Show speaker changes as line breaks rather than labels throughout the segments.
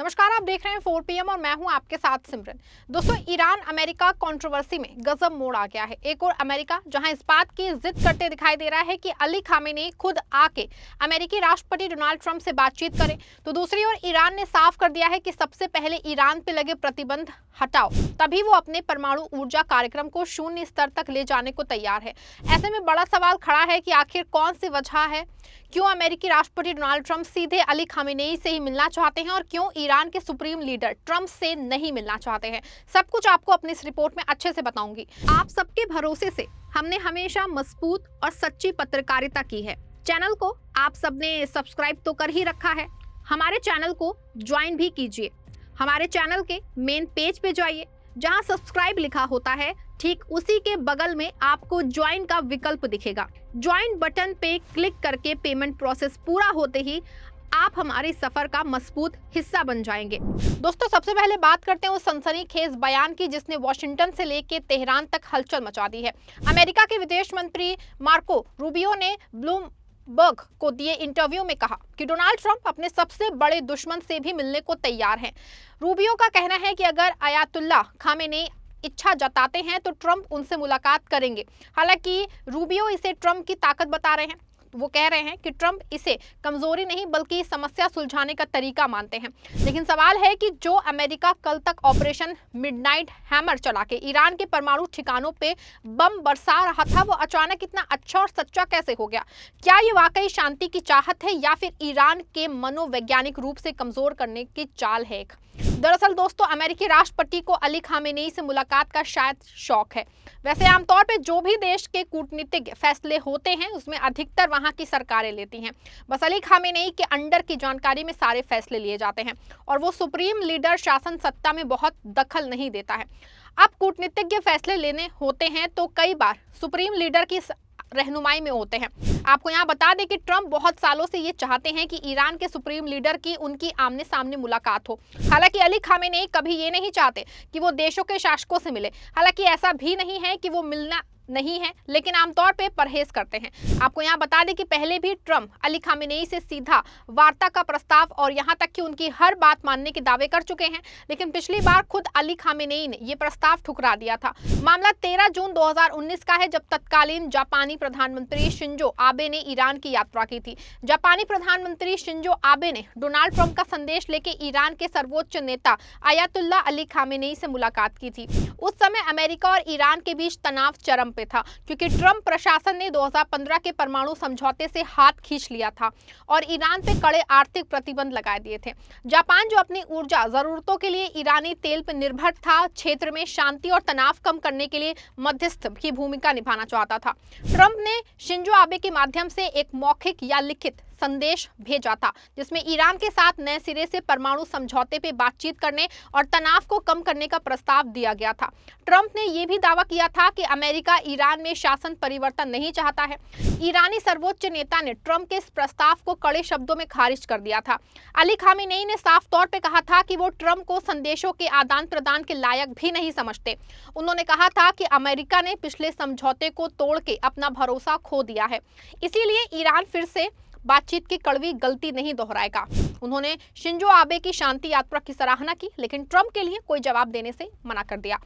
नमस्कार, आप देख रहे हैं 4 PM और मैं हूं आपके साथ सिमरन। दोस्तों, ईरान अमेरिका कंट्रोवर्सी में गजब मोड़ आ गया है। एक और अमेरिका जहां इस बात की जिद करते दिखाई दे रहा है कि अली खामेनी खुद आके अमेरिकी राष्ट्रपति डोनाल्ड ट्रंप से बातचीत करें, तो दूसरी ओर ईरान ने साफ कर दिया है कि सबसे पहले ईरान पे लगे प्रतिबंध हटाओ, तभी वो अपने परमाणु ऊर्जा कार्यक्रम को शून्य स्तर तक ले जाने को तैयार है। ऐसे में बड़ा सवाल खड़ा है कि आखिर कौन सी वजह है, क्यों अमेरिकी राष्ट्रपति डोनाल्ड ट्रंप सीधे अली खामेनी से ही मिलना चाहते हैं और क्यों ईरान के सुप्रीम लीडर ट्रंप से नहीं मिलना चाहते हैं। सब कुछ आपको अपनी इस रिपोर्ट में अच्छे से बताऊंगी। आप सबके भरोसे से हमने हमेशा मजबूत और सच्ची पत्रकारिता की है। चैनल को आप सबने सब्सक्राइब तो कर ही रखा है, हमारे चैनल को ज्वाइन भी कीजिए। हमारे चैनल के मेन पेज पे जाइए, जहां सब्सक्राइब लिखा होता है ठीक उसी के बगल में आपको ज्वाइन का विकल्प दिखेगा। ज्वाइन बटन पे क्लिक करके पेमेंट प्रोसेस पूरा होते ही आप हमारे सफर का मजबूत हिस्सा बन जाएंगे। दोस्तों, सबसे पहले बात करते हैं उस सनसनीखेज बयान की जिसने वॉशिंगटन से लेकर तेहरान तक हलचल मचा दी है। अमेरिका के विदेश मंत्री मार्को रूबियो ने ब्लूमबर्ग को दिए इंटरव्यू में कहा कि डोनाल्ड ट्रंप अपने सबसे बड़े दुश्मन से भी मिलने को तैयार हैं। रूबियो का कहना है कि अगर अयातुल्ला खामेनी इच्छा जताते हैं तो ट्रंप उनसे मुलाकात करेंगे। हालांकि रूबियो इसे ट्रंप की ताकत बता रहे हैं। वो कह रहे हैं कि ट्रंप इसे कमजोरी नहीं बल्कि समस्या सुलझाने का तरीका मानते हैं। लेकिन सवाल है कि जो अमेरिका कल तक ऑपरेशन मिडनाइट हैमर चला के ईरान के परमाणु ठिकानों पे बम बरसा रहा था, वो अचानक इतना अच्छा और सच्चा कैसे हो गया? क्या ये वाकई शांति की चाहत है या फिर ईरान के मनोवैज्ञानिक रूप से कमजोर करने की चाल है? दरअसल दोस्तों, अमेरिकी राष्ट्रपति को अली खामेनी से मुलाकात का शायद शौक है। वैसे आमतौर पे जो भी देश के कूटनीतिक फैसले होते हैं उसमें अधिकतर वहां की सरकारें लेती हैं। बस अली खामेनी के अंडर की जानकारी में सारे फैसले लिए जाते हैं और वो सुप्रीम लीडर शासन सत्ता में बहुत दखल नहीं देता है। अब कूटनीतिज्ञ फैसले लेने होते हैं तो कई बार सुप्रीम लीडर की रहनुमाई में होते हैं। आपको यहाँ बता दें कि ट्रंप बहुत सालों से ये चाहते हैं कि ईरान के सुप्रीम लीडर की उनकी आमने सामने मुलाकात हो। हालांकि अली खामेनी कभी ये नहीं चाहते कि वो देशों के शासकों से मिले। हालांकि ऐसा भी नहीं है कि वो मिलना नहीं है, लेकिन आमतौर पे परहेज करते हैं। आपको यहाँ बता दें कि पहले भी ट्रंप अली खामेनी से सीधा वार्ता का प्रस्ताव और यहाँ तक कि उनकी हर बात मानने के दावे कर चुके हैं, लेकिन पिछली बार खुद अली खामेनी ने ये प्रस्ताव ठुकरा दिया था। मामला 13 जून 2019 का है, जब तत्कालीन जापानी प्रधानमंत्री शिंजो आबे ने ईरान की यात्रा की थी। जापानी प्रधानमंत्री शिंजो आबे ने डोनाल्ड ट्रंप का संदेश लेके ईरान के सर्वोच्च नेता अयातुल्ला अली खामेनी से मुलाकात की थी। उस समय अमेरिका और ईरान के बीच तनाव चरम पे था, क्योंकि ट्रंप प्रशासन ने 2015 के परमाणु समझौते से हाथ खींच लिया था और ईरान पे कड़े आर्थिक प्रतिबंध लगा दिए थे। जापान, जो अपनी ऊर्जा जरूरतों के लिए ईरानी तेल पर निर्भर था, क्षेत्र में शांति और तनाव कम करने के लिए मध्यस्थ की भूमिका निभाना चाहता था। ट्रंप ने शिंजो आबे के माध्यम से एक मौखिक या लिखित संदेश भेजा था, जिसमें ईरान के साथ नए सिरे से परमाणु समझौते पे बातचीत करने और तनाव को कम करने का प्रस्ताव दिया गया था। ट्रंप ने यह भी दावा किया था कि अमेरिका ईरान में शासन परिवर्तन नहीं चाहता है। ईरानी सर्वोच्च नेता ने ट्रंप के इस प्रस्ताव को कड़े शब्दों में खारिज कर दिया था। अली खामेनी ने साफ तौर पर कहा था कि वो ट्रंप को संदेशों के आदान प्रदान के लायक भी नहीं समझते। उन्होंने कहा था कि अमेरिका ने पिछले समझौते को तोड़ के अपना भरोसा खो दिया है, इसीलिए ईरान फिर से बातचीत की कड़वी गलती नहीं दोहराएगा। उन्होंने शिंजो आबे की शांति यात्रा की सराहना की, लेकिन ट्रंप के लिए कोई जवाब देने से मना कर दिया।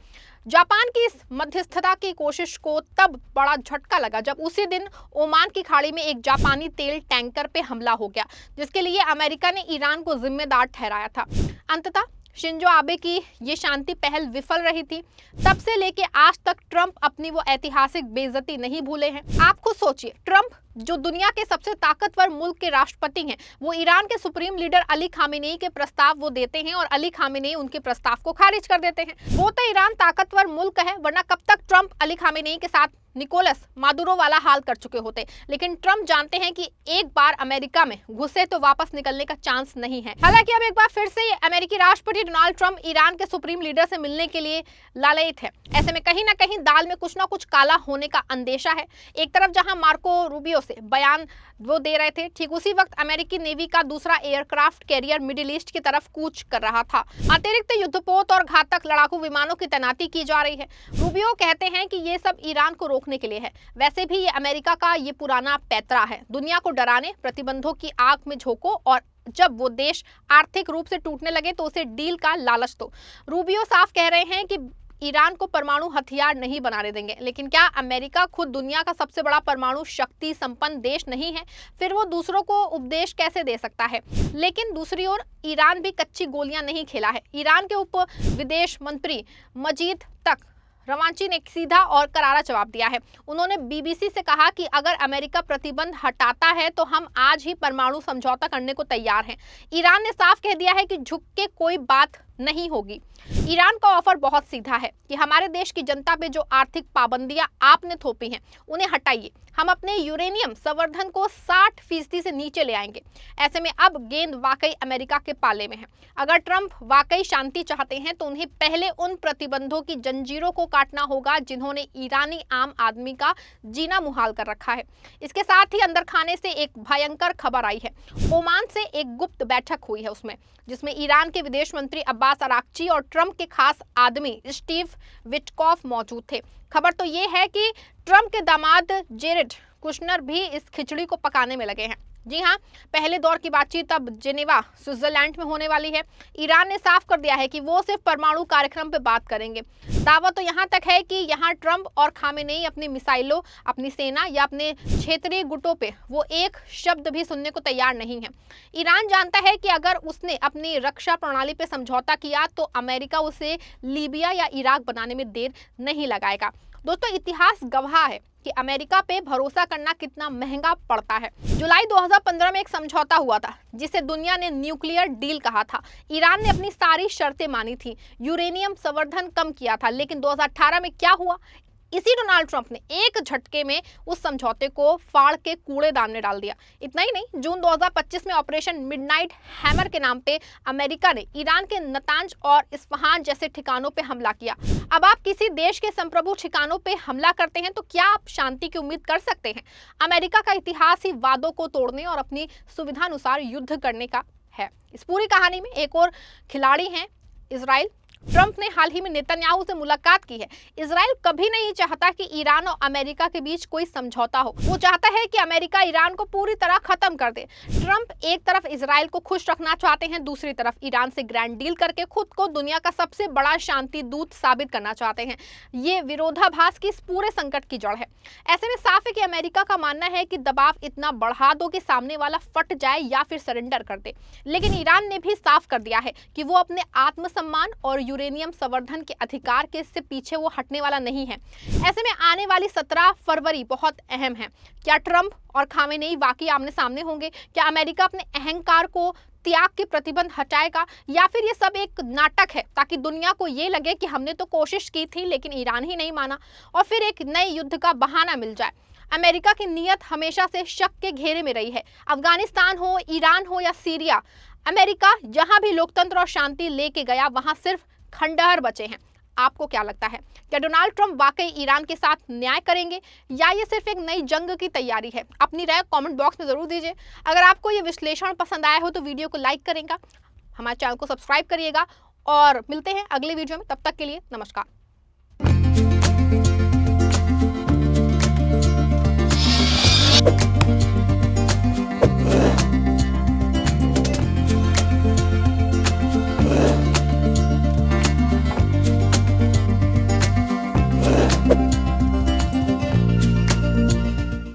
जापान की इस मध्यस्थता की कोशिश को तब बड़ा झटका लगा जब उसी दिन ओमान की खाड़ी में एक जापानी तेल टैंकर पे हमला हो गया, जिसके लिए अमेरिका ने ईरान को जिम्मेदार ठहराया था। अंततः शिंजो आबे की ये शांति पहल विफल रही थी। तब से लेके आज तक ट्रंप अपनी वो ऐतिहासिक बेइज्जती नहीं भूले हैं। आप खुद सोचिए, ट्रंप जो दुनिया के सबसे ताकतवर मुल्क के राष्ट्रपति हैं, वो ईरान के सुप्रीम लीडर अली खामेनी के प्रस्ताव वो देते हैं और अली खामेनी उनके प्रस्ताव को खारिज कर देते हैं। वो तो ईरान ताकतवर मुल्क है, वरना कब तक ट्रंप अली खामेनी के साथ निकोलस मादुरो वाला हाल कर चुके होते। लेकिन ट्रंप जानते हैं कि एक बार अमेरिका में घुसे तो वापस निकलने का चांस नहीं है। हालांकि अब एक बार फिर से अमेरिकी राष्ट्रपति डोनाल्ड ट्रंप ईरान के सुप्रीम लीडर से मिलने के लिए लालयित है। ऐसे में कहीं ना कहीं दाल में कुछ ना कुछ काला होने का अंदेशा है। एक तरफ जहां मार्को रूबियो से बयान वो दे रहे थे, ठीक उसी वक्त अमेरिकी नेवी का दूसरा एयरक्राफ्ट कैरियर मिडिल ईस्ट की तरफ कूच कर रहा था। अतिरिक्त युद्धपोत और घातक लड़ाकू विमानों की तैनाती की जा रही है। रूबियो कहते हैं कि ये सब ईरान को रोकने के लिए है। वैसे भी ये अमेरिका का ये पुराना पैतरा है, दुनिया को डराने, प्रतिबंधों की आग में झोंको और जब वो देश आर्थिक रूप से टूटने लगे तो उसे डील का लालच। तो रूबियो साफ कह रहे हैं कि ईरान को परमाणु हथियार नहीं बनाने देंगे। लेकिन क्या अमेरिका खुद दुनिया का सबसे बड़ा परमाणु शक्ति संपन्न देश नहीं है? फिर वो दूसरों को उपदेश कैसे दे सकता है? लेकिन दूसरी ओर ईरान भी कच्ची गोलियां नहीं खेला है। ईरान के उप विदेश मंत्री मजीद तक रवांची ने सीधा और करारा जवाब दिया है। उन्होंने बीबीसी से कहा कि अगर अमेरिका प्रतिबंध हटाता है तो हम आज ही परमाणु समझौता करने को तैयार हैं। ईरान ने साफ कह दिया है कि झुक के कोई बात नहीं होगी। ईरान का ऑफर बहुत सीधा है कि हमारे देश की जनता पे जो आर्थिक पाबंदियां आपने थोपी हैं उन्हें हटाइए। हम अपने यूरेनियम संवर्धन को 60% से नीचे ले आएंगे। ऐसे में अब गेंद वाकई अमेरिका के पाले में है। अगर ट्रंप वाकई शांति चाहते हैं तो उन्हें पहले उन प्रतिबंधों की जंजीरों को काटना होगा जिन्होंने ईरानी आम आदमी का जीना मुहाल कर रखा है। इसके साथ ही अंदर खाने से एक भयंकर खबर आई है। ओमान से एक गुप्त बैठक हुई है जिसमें ईरान के विदेश मंत्री अब्बास अराक्ची और ट्रंप के खास आदमी स्टीव विटकॉफ मौजूद थे। खबर तो ये है कि ट्रंप के दामाद जेरेड कुशनर भी इस खिचड़ी को पकाने में लगे हैं। जी हां, पहले दौर की बातचीत अब जिनेवा स्विट्जरलैंड में होने वाली है। ईरान ने साफ कर दिया है कि वो सिर्फ परमाणु कार्यक्रम पे बात करेंगे। दावा तो यहां तक है कि यहां ट्रंप और खामेनेई अपनी मिसाइलों, अपनी सेना या अपने क्षेत्रीय गुटों पे वो एक शब्द भी सुनने को तैयार नहीं है। ईरान जानता है कि अगर उसने अपनी रक्षा प्रणाली पे समझौता किया तो अमेरिका उसे लीबिया या इराक बनाने में देर नहीं लगाएगा। दोस्तों, इतिहास गवाह है कि अमेरिका पे भरोसा करना कितना महंगा पड़ता है। जुलाई 2015 में एक समझौता हुआ था जिसे दुनिया ने न्यूक्लियर डील कहा था। ईरान ने अपनी सारी शर्तें मानी थी, यूरेनियम संवर्धन कम किया था। लेकिन 2018 में क्या हुआ? इसी डोनाल्ड ट्रंप ने एक झटके में उस समझौते को फाड़ के कूड़ेदान में डाल दिया। इतना ही नहीं, जून 2025 में ऑपरेशन मिडनाइट हैमर के नाम पे अमेरिका ने ईरान के नतांज और इस्फहान जैसे ठिकानों पे हमला किया। अब आप किसी देश के संप्रभु ठिकानों पे हमला करते हैं तो क्या आप शांति की उम्मीद कर सकते हैं? अमेरिका का इतिहास ही वादों को तोड़ने और अपनी सुविधानुसार युद्ध करने का है। इस पूरी कहानी में एक और खिलाड़ी हैं इजराइल। ट्रंप ने हाल ही में नेतन्याहू से मुलाकात की है। इजराइल कभी नहीं चाहता कि ईरान और अमेरिका के बीच कोई समझौता हो। वो चाहता है कि अमेरिका ईरान को पूरी तरह खत्म कर दे। ट्रंप एक तरफ इजराइल को खुश रखना चाहते हैं, दूसरी तरफ ईरान से ग्रैंड डील करके खुद को दुनिया का सबसे बड़ा शांति दूत साबित करना चाहते हैं। ये विरोधाभास की इस पूरे संकट की जड़ है। ऐसे में साफ है कि अमेरिका का मानना है कि दबाव इतना बढ़ा दो कि सामने वाला फट जाए या फिर सरेंडर कर दे। लेकिन ईरान ने भी साफ कर दिया है कि वो अपने आत्मसम्मान और यूरेनियम संवर्धन के अधिकार के से पीछे वो हटने वाला नहीं है। ऐसे में आने वाली 17 फरवरी बहुत अहम है। क्या ट्रंप और खामेनेई वाकई आमने सामने होंगे? क्या अमेरिका अपने अहंकार को त्याग के प्रतिबंध हटाएगा, या फिर ये सब एक नाटक है ताकि दुनिया को ये लगे कि हमने तो कोशिश की थी लेकिन ईरान ही नहीं माना और फिर एक नए युद्ध का बहाना मिल जाए? अमेरिका की नीयत हमेशा से शक के घेरे में रही है। अफगानिस्तान हो, ईरान हो या सीरिया, अमेरिका जहां भी लोकतंत्र और शांति लेके गया वहां सिर्फ खंडहर बचे हैं। आपको क्या लगता है? क्या डोनाल्ड ट्रंप वाकई ईरान के साथ न्याय करेंगे या ये सिर्फ एक नई जंग की तैयारी है? अपनी राय कमेंट बॉक्स में जरूर दीजिए। अगर आपको ये विश्लेषण पसंद आया हो तो वीडियो को लाइक करेगा, हमारे चैनल को सब्सक्राइब करिएगा और मिलते हैं अगले वीडियो में। तब तक के लिए नमस्कार।